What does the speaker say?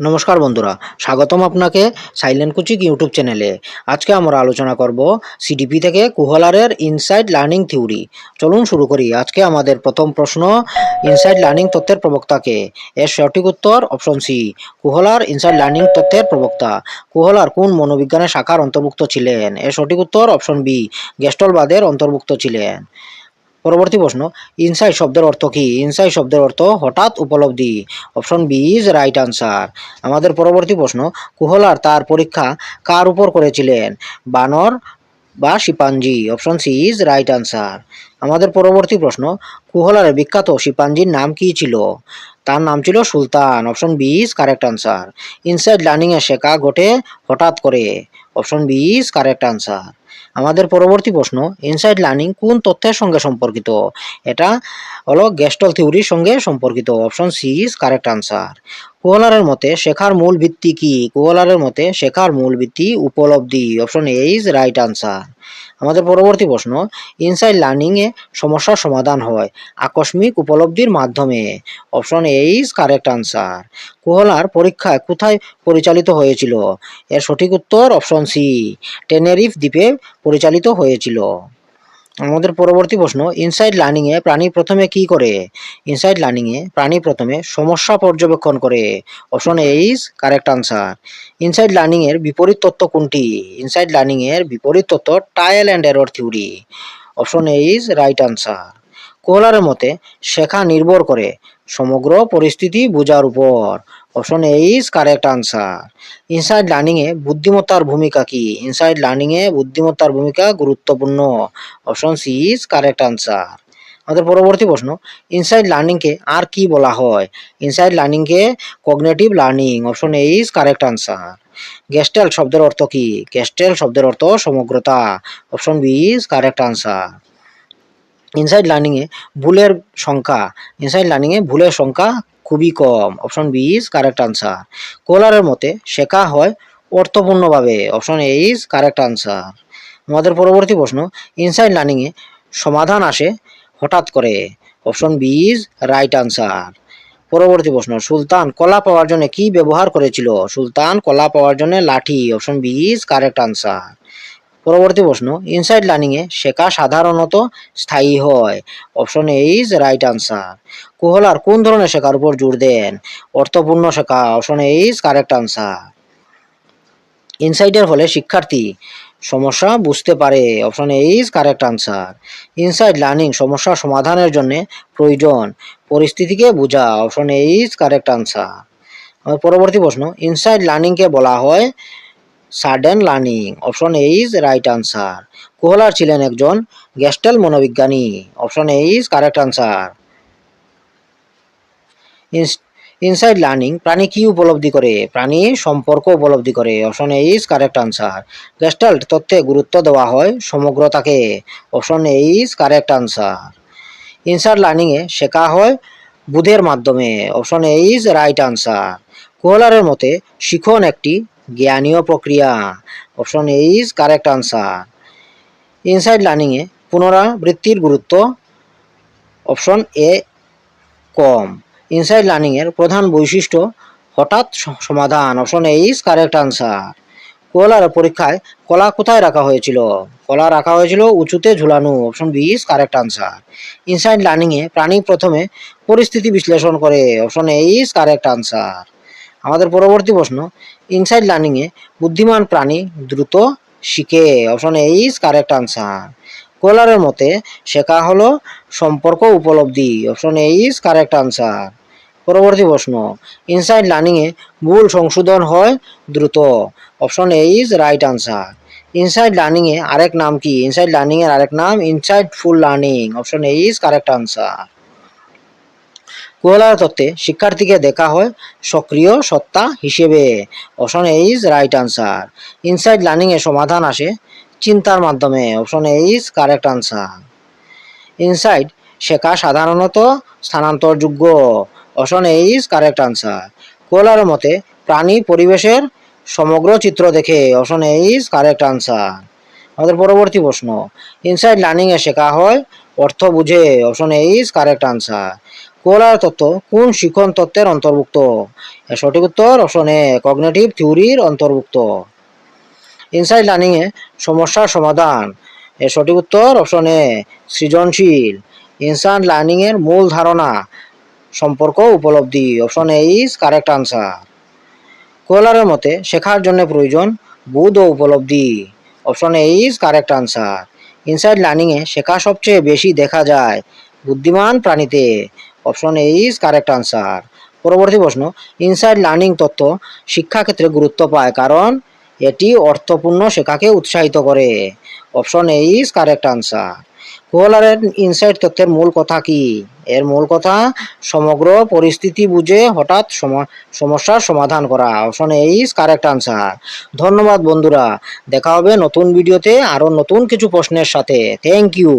নমস্কার বন্ধুরা, স্বাগতম আপনাকে সাইলেন্ট কোচিং ইউটিউব চ্যানেলে। আজকে আমরা আলোচনা করব সিডিপি থেকে কুহলারের ইনসাইড লার্নিং থিওরি। চলুন শুরু করি। আজকে আমাদের প্রথম প্রশ্ন, ইনসাইড লার্নিং তত্ত্বের প্রবক্তা কে? এর সঠিক উত্তর অপশন সি, কুহলার ইনসাইড লার্নিং তত্ত্বের প্রবক্তা। কুহলার কোন মনোবিজ্ঞানের শাখার অন্তর্ভুক্ত ছিলেন? এর সঠিক উত্তর অপশন বি, গেস্টলবাদের অন্তর্ভুক্ত ছিলেন। পরবর্তী প্রশ্ন, ইনসাইট শব্দের অর্থ কি? ইনসাইট শব্দের অর্থ হঠাৎ উপলব্ধি। Option B is right answer. আমাদের পরবর্তী প্রশ্ন, কুহলার তার পরীক্ষা কার উপর করেছিলেন? বানর বা শিম্পাঞ্জি। Option C is right answer. আমাদের পরবর্তী প্রশ্ন, কুহলারের বিখ্যাত শিম্পাঞ্জির নাম কি ছিল? তার নাম ছিল Sultan. Option B is correct answer. Insight learning এর শেখা ঘটে হঠাৎ করে। Option B is correct answer. আমাদের পরবর্তী প্রশ্ন, ইনসাইড লার্নিং কোন তথ্যের সঙ্গে সম্পর্কিত? এটা হলো গেস্টল থিওরির সঙ্গে সম্পর্কিত। Option C is correct answer. কুহলারের মতে শেখার মূল ভিত্তি কি? কুহলারের মতে শেখার মূল ভিত্তি উপলব্ধি। Option A is right answer. আমাদের পরবর্তী প্রশ্ন, ইনসাইড লার্নিং এ সমস্যার সমাধান হয় আকস্মিক উপলব্ধির মাধ্যমে। Option A is correct answer. Kohler পরীক্ষা কোথায় পরিচালিত হয়েছিল? এর সঠিক উত্তর অপশন সি, টেনেরিফ দ্বীপে পরিচালিত হয়েছিল। আমাদের পরবর্তী প্রশ্ন, ইনসাইড লার্নিং এ প্রাণী প্রথমে কি করে? ইনসাইড লার্নিং এ প্রাণী প্রথমে সমস্যা পর্যবেক্ষণ করে। Option A is correct answer. Insight learning এর বিপরীত তত্ত্ব কোনটি? ইনসাইড লার্নিং এর বিপরীত তত্ত্ব trial and error theory. Option A is right answer. কোহলারের মতে শেখা নির্ভর করে সমগ্র পরিস্থিতি বোঝার উপর। Option A is correct answer. Insight learning এ বুদ্ধিমত্তার ভূমিকা কি? ইনসাইড লার্নিং এ বুদ্ধিমত্তার ভূমিকা গুরুত্বপূর্ণ। Option C is correct answer. আমাদের পরবর্তী প্রশ্ন, ইনসাইড লার্নিং কে আর কি বলা হয়? ইনসাইড লার্নিং কে cognitive learning. Option A is correct answer. Gestalt শব্দের অর্থ কি? গেস্টাল শব্দের অর্থ সমগ্রতা। Option B is correct answer. Insight learning এ ভুলের সংখ্যা, ইনসাইড লার্নিং এ ভুলের সংখ্যা খুবই কম। Option B is correct answer. কোহলারের মতে শেখা হয় অর্থপূর্ণভাবে। Option A is correct answer. আমাদের পরবর্তী প্রশ্ন, ইনসাইড লার্নিং এ সমাধান আসে হঠাৎ করে। Option B is right answer. পরবর্তী প্রশ্ন, সুলতান কলা পাওয়ার জন্য কি ব্যবহার করেছিল? সুলতান কলা পাওয়ার জন্য লাঠি। Option B is correct answer. পরবর্তী প্রশ্ন, ইনসাইড লার্নিং এ শেখা সাধারণত স্থায়ী হয়। Option A is right answer. Kohler কোন ধরনের শেখার উপর জোর দেন? অর্থপূর্ণ শেখা। Option A is correct answer. ইনসাইডের ফলে শিক্ষার্থী সমস্যা বুঝতে পারে। Option A is correct answer. Insight learning সমস্যা সমাধানের জন্য প্রয়োজন পরিস্থিতিকে বোঝা। Option A is correct answer. পরবর্তী প্রশ্ন, ইনসাইড লার্নিং কে বলা হয় sudden learning. Option A is right answer. Kohler ছিলেন একজন গেস্টাল মনোবিজ্ঞানী। Option A is correct answer. Insight learning প্রাণী কি উপলব্ধি করে? প্রাণী সম্পর্ক উপলব্ধি করে। Option A is correct answer. Gestalt তত্ত্বে গুরুত্ব দেওয়া হয় সমগ্রতাকে। Option A is correct answer. Insight learning এ শেখা হয় বুধের মাধ্যমে। Option A is right answer. কোহলারের মতে শিখন একটি জ্ঞানীয় প্রক্রিয়া। Option A is correct answer. Insight learning এ পুনরাবৃত্তির গুরুত্ব। Option A com. Inside learning এর প্রধান বৈশিষ্ট্য হঠাৎ সমাধান। Option A is correct answer. কোহলার পরীক্ষায় কলা কোথায় রাখা হয়েছিল? কলা রাখা হয়েছিল উঁচুতে ঝুলানো। Option B is correct answer. Insight learning এ প্রাণী প্রথমে পরিস্থিতি বিশ্লেষণ করে। Option A is correct answer. আমাদের পরবর্তী প্রশ্ন, ইনসাইড লার্নিং এ বুদ্ধিমান প্রাণী দ্রুত শিখে। Option A is correct answer. কোহলারের মতে শেখা হলো সম্পর্ক উপলব্ধি। Option A is correct answer. পরবর্তী প্রশ্ন, ইনসাইড লার্নিং এ ভুল সংশোধন হয় দ্রুত। Option A is right answer. Insight learning এ আরেক নাম কি? ইনসাইড লার্নিং এর আরেক নাম insightful learning. Option A is correct answer. Kohler তত্ত্বে শিক্ষার্থীকে দেখা হয় সক্রিয় সত্তা হিসেবে। Option A is right answer. Insight learning এর সমাধান আসে চিন্তার মাধ্যমে। Option A is correct answer. Insight শেখা সাধারণত স্থানান্তরযোগ্য। Option A is correct answer. Kohler মতে প্রাণী পরিবেশের সমগ্র চিত্র দেখে। Option A is correct answer. আমাদের পরবর্তী প্রশ্ন, ইনসাইড লার্নিং এ শেখা হয় অর্থ বুঝে। Option A is correct answer. কোহলারের তত্ত্ব কোন শিখন তত্ত্বের অন্তর্ভুক্ত? এর সঠিক উত্তর অপশন এ কগনিটিভ থিওরির অন্তর্ভুক্ত। ইনসাইট লার্নিং এ সমস্যার সমাধান, এর সঠিক উত্তর অপশন এ সৃজনশীল। ইনসাইট লার্নিং এর মূল ধারণা সম্পর্ক উপলব্ধি, option A is correct answer. কোহলারের মতে শেখার জন্য প্রয়োজন বোধ ও উপলব্ধি, option A is correct answer. Insight learning এ শেখা সবচেয়ে বেশি দেখা যায় বুদ্ধিমান প্রাণীতে, option A is correct answer. পরবর্তী প্রশ্ন, ইনসাইট লার্নিং তত্ত্ব শিক্ষাক্ষেত্রে গুরুত্ব পায় কারণ এটি অর্থপূর্ণ শেখাকে উৎসাহিত করে, option A is correct answer. কোহলারের ইনসাইট তত্ত্বের মূল কথা কি? এর মূল কথা সমগ্র পরিস্থিতি বুঝে হঠাৎ সমস্যার সমাধান করা, option A is correct answer. ধন্যবাদ বন্ধুরা, দেখা হবে নতুন ভিডিওতে আরও নতুন কিছু প্রশ্নের সাথে। Thank you.